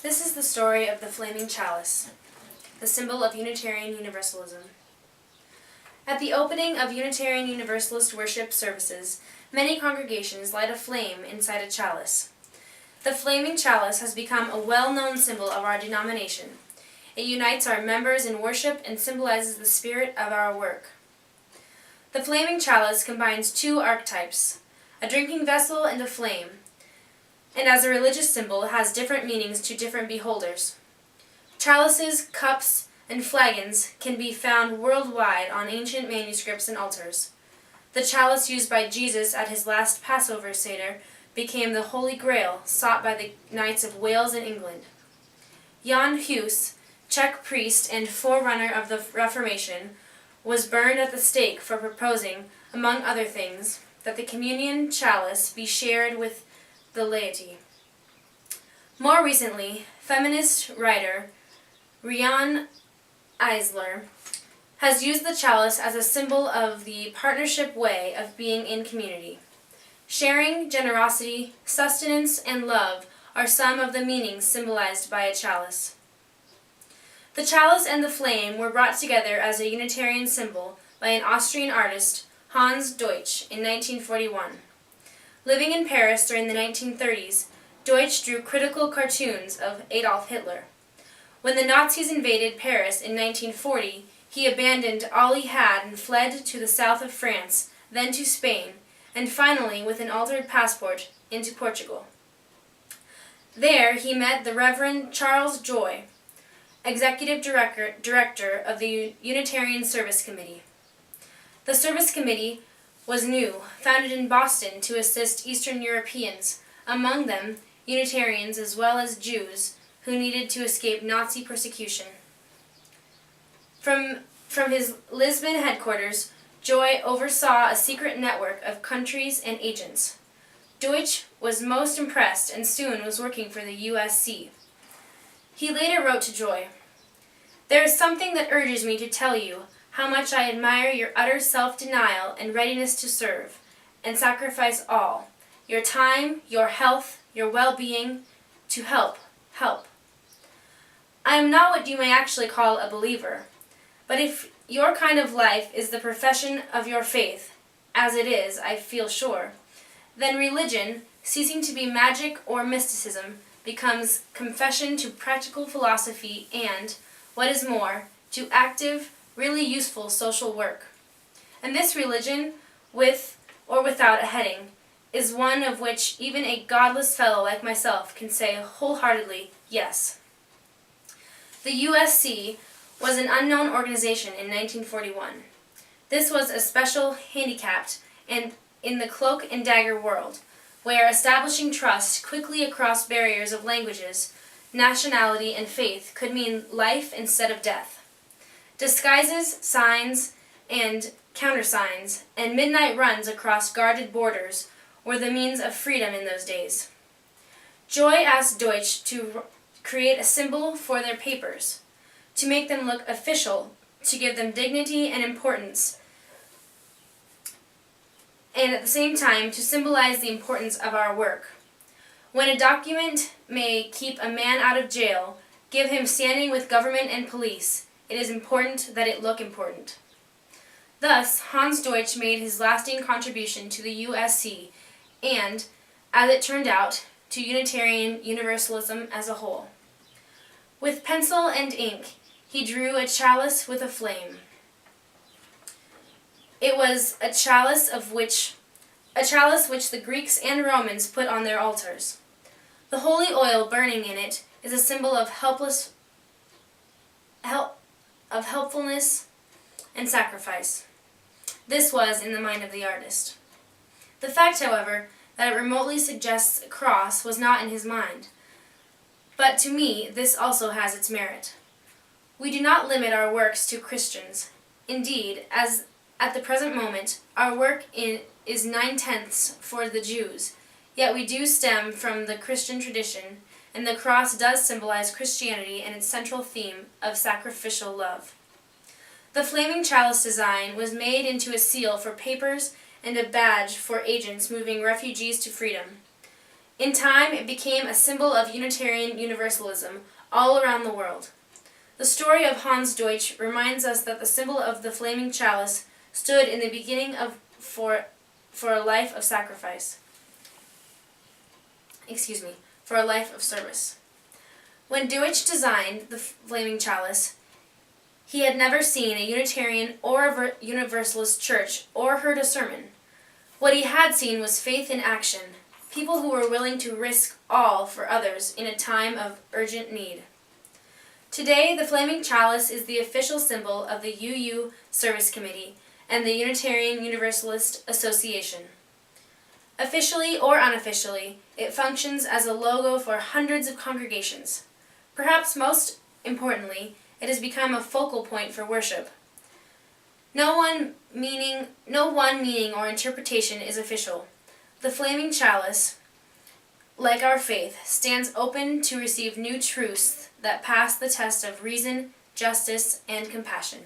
This is the story of the Flaming Chalice, the symbol of Unitarian Universalism. At the opening of Unitarian Universalist worship services, many congregations light a flame inside a chalice. The Flaming Chalice has become a well-known symbol of our denomination. It unites our members in worship and symbolizes the spirit of our work. The Flaming Chalice combines two archetypes, a drinking vessel and a flame, and as a religious symbol has different meanings to different beholders. Chalices, cups, and flagons can be found worldwide on ancient manuscripts and altars. The chalice used by Jesus at his last Passover Seder became the Holy Grail sought by the Knights of Wales and England. Jan Hus, Czech priest and forerunner of the Reformation, was burned at the stake for proposing, among other things, that the communion chalice be shared with the laity. More recently, feminist writer Riane Eisler has used the chalice as a symbol of the partnership way of being in community. Sharing, generosity, sustenance, and love are some of the meanings symbolized by a chalice. The chalice and the flame were brought together as a Unitarian symbol by an Austrian artist, Hans Deutsch, in 1941. Living in Paris during the 1930s, Deutsch drew critical cartoons of Adolf Hitler. When the Nazis invaded Paris in 1940, he abandoned all he had and fled to the south of France, then to Spain, and finally, with an altered passport, into Portugal. There he met the Reverend Charles Joy, Executive Director of the Unitarian Service Committee. The Service Committee was new, founded in Boston to assist Eastern Europeans, among them Unitarians as well as Jews, who needed to escape Nazi persecution. From his Lisbon headquarters, Joy oversaw a secret network of countries and agents. Deutsch was most impressed and soon was working for the USC. He later wrote to Joy, "There is something that urges me to tell you how much I admire your utter self-denial and readiness to serve, and sacrifice all, your time, your health, your well-being, to help. I am not what you may actually call a believer, but if your kind of life is the profession of your faith, as it is, I feel sure, then religion, ceasing to be magic or mysticism, becomes confession to practical philosophy and, what is more, to active, really useful social work. And this religion, with or without a heading, is one of which even a godless fellow like myself can say wholeheartedly, yes." The USC was an unknown organization in 1941. This was a special handicapped and in the cloak and dagger world, where establishing trust quickly across barriers of languages, nationality, and faith could mean life instead of death. Disguises, signs, and countersigns, and midnight runs across guarded borders were the means of freedom in those days. Joy asked Deutsch to create a symbol for their papers, to make them look official, to give them dignity and importance, and at the same time to symbolize the importance of our work. When a document may keep a man out of jail, give him standing with government and police, it is important that it look important. Thus, Hans Deutsch made his lasting contribution to the USC and, as it turned out, to Unitarian Universalism as a whole. With pencil and ink, he drew a chalice with a flame. It was a chalice which the Greeks and Romans put on their altars. The holy oil burning in it is a symbol of helpfulness and sacrifice. This was in the mind of the artist. The fact, however, that it remotely suggests a cross was not in his mind. But to me, this also has its merit. We do not limit our works to Christians. Indeed, as at the present moment, our work is 9/10 for the Jews, yet we do stem from the Christian tradition, and the cross does symbolize Christianity and its central theme of sacrificial love. The Flaming Chalice design was made into a seal for papers and a badge for agents moving refugees to freedom. In time, it became a symbol of Unitarian Universalism all around the world. The story of Hans Deutsch reminds us that the symbol of the Flaming Chalice stood in the beginning for a life of sacrifice. For a life of service. When Deutsch designed the Flaming Chalice, he had never seen a Unitarian or a Universalist church or heard a sermon. What he had seen was faith in action, people who were willing to risk all for others in a time of urgent need. Today, the Flaming Chalice is the official symbol of the UU Service Committee and the Unitarian Universalist Association. Officially or unofficially, it functions as a logo for hundreds of congregations. Perhaps most importantly, it has become a focal point for worship. No one meaning or interpretation is official. The Flaming Chalice, like our faith, stands open to receive new truths that pass the test of reason, justice, and compassion.